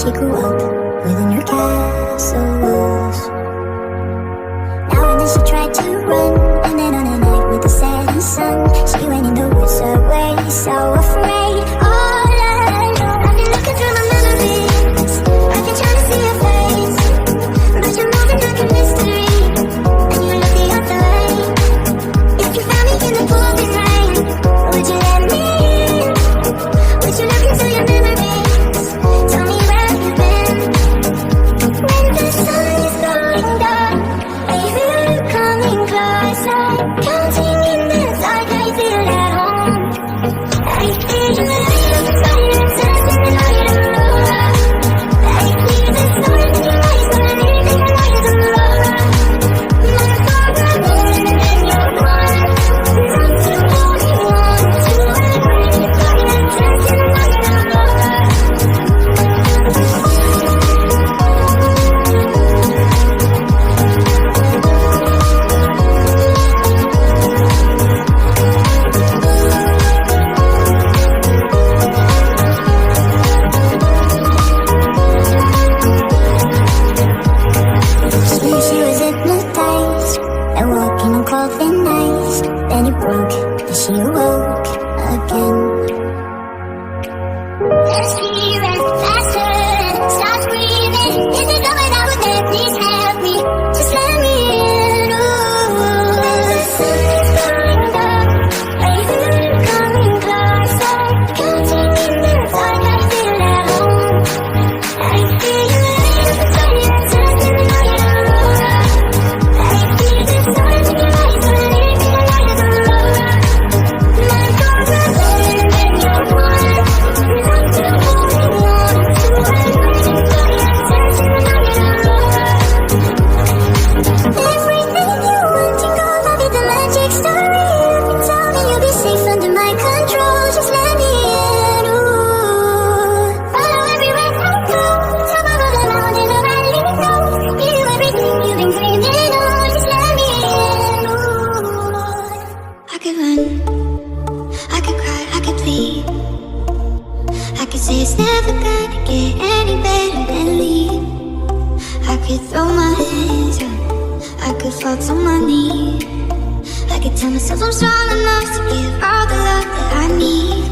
she grew up within her castle walls. Now and then she tried to run, and then on a night with the setting sun, she went in the woods away, so afraid, all alone. I've been looking through my memories, I've been trying to see your face, but you're moving like a mystery, and you look the other way. If you found me in the pouring rain, would you let me in? Would you look into your memories? Tell me where you've been. When the sun is going down, are you coming closer? Counting in the dark, I feel at home. I feel the fire dancing in my aurora. I feel the storm in your eyes, but I'm leaving the light of Aurora. My father born and you're born. Not to only one, to every fire dancing in my aurora. She was hypnotized and walking on coffin ice. Then it broke and she awoke again. Let's keep it faster and stop screaming. Is it going out with me? Please help me. Just let me in. Ooh. The sun is going down. Are you coming closer? Counting in the dark, I feel at home. I feel the fire dancing in my aurora. I feel the storm in your eyes, but I'm leaving the light of Aurora. My father born and you're born. Not to only one, to every fire dancing in my aurora. Everything you want to go, I'll be the magic story. You can tell me you'll be safe under my control. Just let me in. Ooh. Follow everywhere I go. Top of the mountain, a valley low. Give you everything you've been dreaming of. Just let me in. Ooh. I could run, I could cry, I could plead. I could say it's never gonna get any better than leave. I could throw my hands up, I could fall to my knees. I could tell myself I'm strong enough to give all the love that I need.